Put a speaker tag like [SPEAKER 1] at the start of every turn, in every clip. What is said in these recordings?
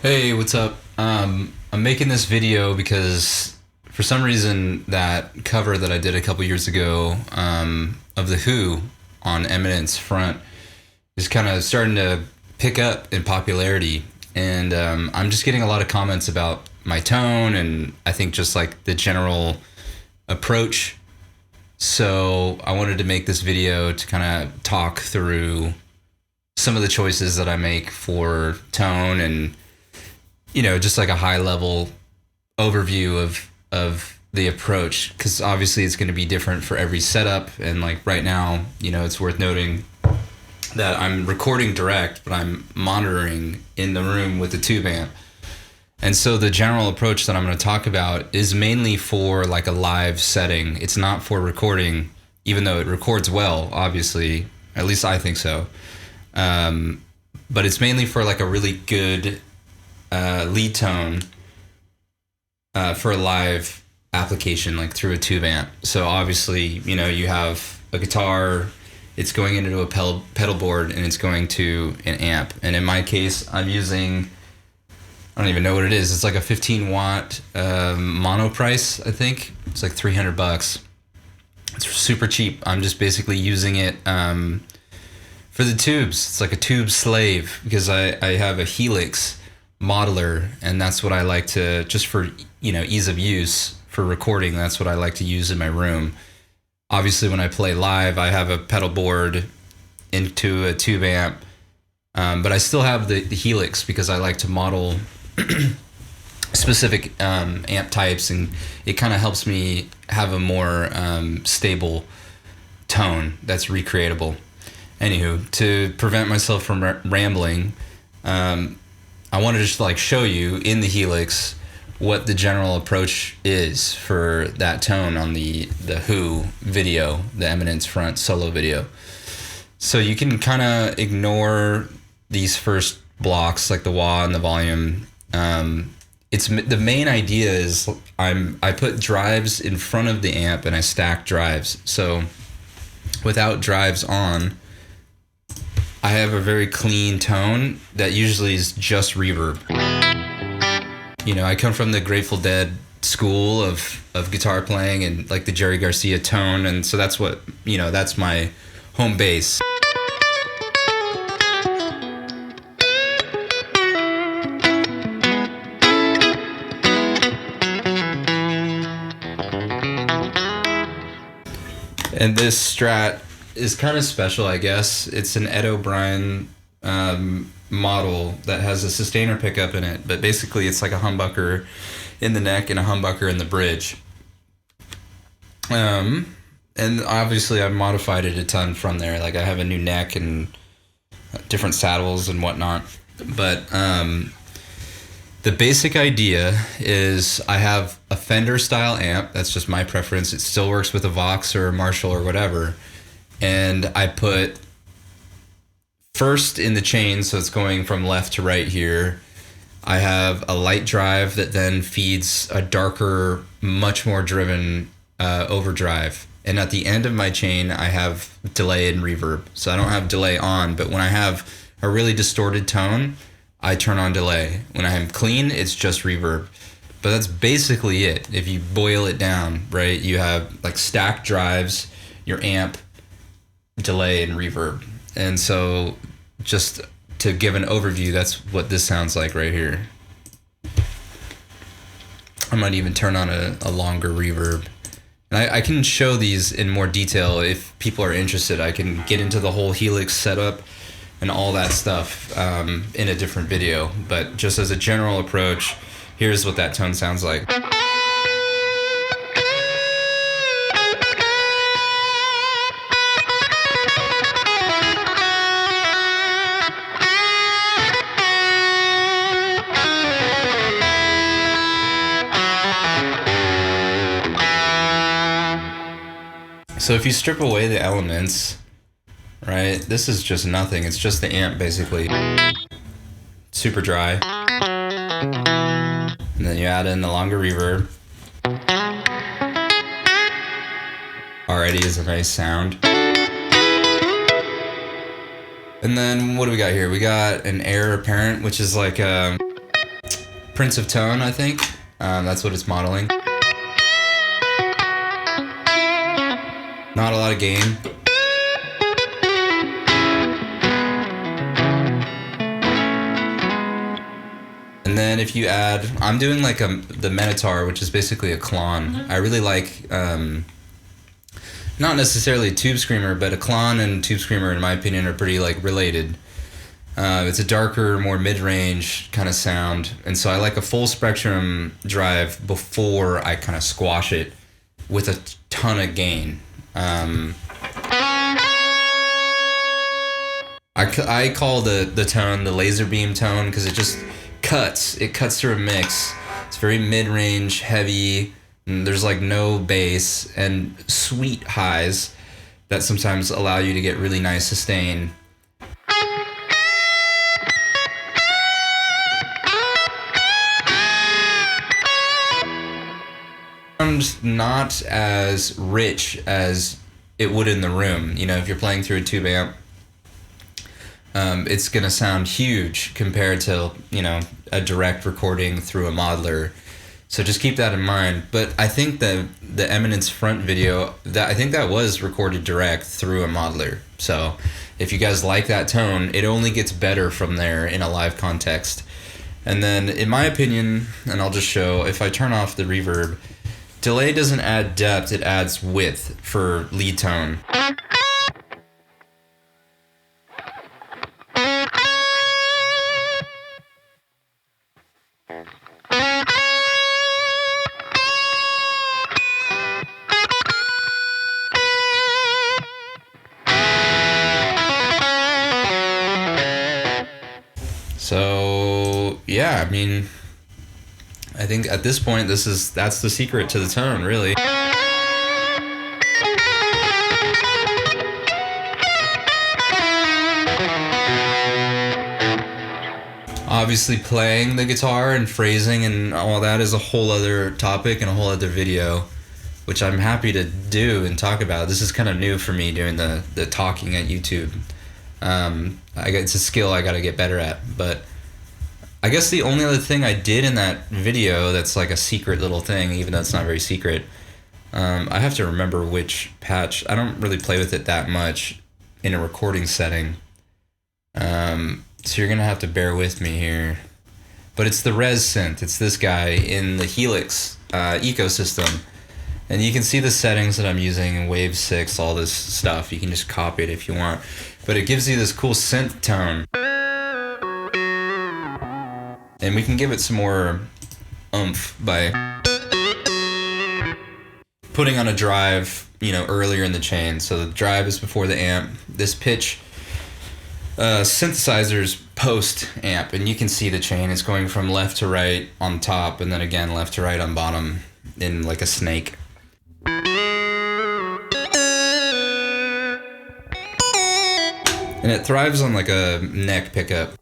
[SPEAKER 1] Hey, what's up? I'm making this video because for some reason that cover that I did a couple years ago of The Who on Eminence front is kind of starting to pick up in popularity. And I'm just getting a lot of comments about my tone and I think just like the general approach. So I wanted to make this video to kind of talk through some of the choices that I make for tone and, you know, just like a high level overview of the approach, because obviously it's going to be different for every setup. And like right now, you know, it's worth noting that I'm recording direct, but I'm monitoring in the room with the tube amp. And so the general approach that I'm going to talk about is mainly for like a live setting. It's not for recording, even though it records well, obviously, at least I think so. But it's mainly for like a really good lead tone for a live application, like through a tube amp. So obviously, you know, you have a guitar, it's going into a pedal board, and it's going to an amp. And in my case, I'm using, I don't even know what it is. It's like a 15 watt Monoprice, I think. It's like $300. It's super cheap. I'm just basically using it for the tubes. It's like a tube slave because I have a Helix modeler, and that's what I like to, just for, you know, ease of use for recording, that's what I like to use in my room. Obviously when I play live, I have a pedal board into a tube amp, but I still have the Helix because I like to model specific amp types, and it kind of helps me have a more stable tone that's recreatable. Anywho, to prevent myself from rambling, I wanted to just like show you in the Helix what the general approach is for that tone on the Who video, the Eminence front solo video. So you can kind of ignore these first blocks, like the wah and the volume. It's the main idea is I put drives in front of the amp and I stack drives. So without drives on, I have a very clean tone that usually is just reverb. You know, I come from the Grateful Dead school of guitar playing and like the Jerry Garcia tone, and so that's what, you know, that's my home base. And this Strat is kind of special, I guess. It's an Ed O'Brien model that has a sustainer pickup in it, but basically it's like a humbucker in the neck and a humbucker in the bridge. And obviously I've modified it a ton from there. Like I have a new neck and different saddles and whatnot. But the basic idea is I have a Fender style amp. That's just my preference. It still works with a Vox or a Marshall or whatever. And I put first in the chain, so it's going from left to right here, I have a light drive that then feeds a darker, much more driven overdrive. And at the end of my chain, I have delay and reverb. So I don't have delay on, but when I have a really distorted tone, I turn on delay. When I am clean, it's just reverb. But that's basically it. If you boil it down, right, you have like stacked drives, your amp, delay, and reverb. And so just to give an overview, that's what this sounds like right here. I might even turn on a longer reverb. And I can show these in more detail if people are interested. I can get into the whole Helix setup and all that stuff in a different video. But just as a general approach, here's what that tone sounds like. So if you strip away the elements, right, this is just nothing. It's just the amp, basically. Super dry. And then you add in the longer reverb. Already is a nice sound. And then what do we got here? We got an air apparent, which is like Prince of Tone, I think. That's what it's modeling. Not a lot of gain. And then if you add, I'm doing like the Minotaur, which is basically a clon. I really like, not necessarily a Tube Screamer, but a clon and Tube Screamer, in my opinion, are pretty like related. It's a darker, more mid-range kind of sound, and so I like a full spectrum drive before I kind of squash it with a ton of gain. I call the tone the laser beam tone because it just cuts. It cuts through a mix. It's very mid-range, heavy, and there's like no bass, and sweet highs that sometimes allow you to get really nice sustain. Not as rich as it would in the room. You know, if you're playing through a tube amp, it's gonna sound huge compared to, you know, a direct recording through a modeler. So just keep that in mind. But I think the Eminence front video, I think that was recorded direct through a modeler. So if you guys like that tone, it only gets better from there in a live context. And then, in my opinion, and I'll just show, if I turn off the reverb, delay doesn't add depth, it adds width for lead tone. So, yeah, I mean, I think at this point, that's the secret to the tone, really. Obviously, playing the guitar and phrasing and all that is a whole other topic and a whole other video, which I'm happy to do and talk about. This is kind of new for me, doing the talking at YouTube. It's a skill I got to get better at, but I guess the only other thing I did in that video that's like a secret little thing, even though it's not very secret, I have to remember which patch. I don't really play with it that much in a recording setting, so you're gonna have to bear with me here. But it's the Res synth. It's this guy in the Helix ecosystem, and you can see the settings that I'm using in Wave 6, all this stuff. You can just copy it if you want, but it gives you this cool synth tone. And we can give it some more oomph by putting on a drive, you know, earlier in the chain. So the drive is before the amp. This pitch synthesizer's post amp, and you can see the chain is going from left to right on top, and then again left to right on bottom in like a snake. And it thrives on like a neck pickup.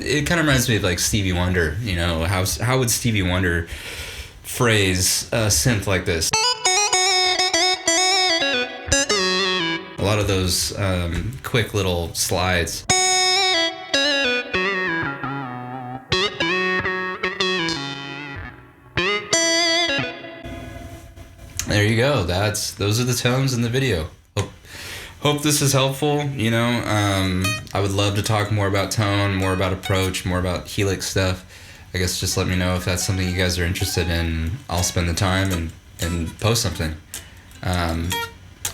[SPEAKER 1] It kind of reminds me of like Stevie Wonder, you know, how would Stevie Wonder phrase a synth like this? A lot of those quick little slides. There you go. Those are the tones in the video. Hope this is helpful. You know, I would love to talk more about tone, more about approach, more about Helix stuff. I guess just let me know if that's something you guys are interested in. I'll spend the time and post something.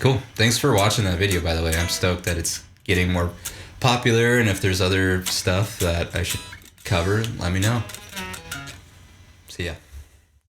[SPEAKER 1] Cool. Thanks for watching that video, by the way. I'm stoked that it's getting more popular, and if there's other stuff that I should cover, let me know. See ya.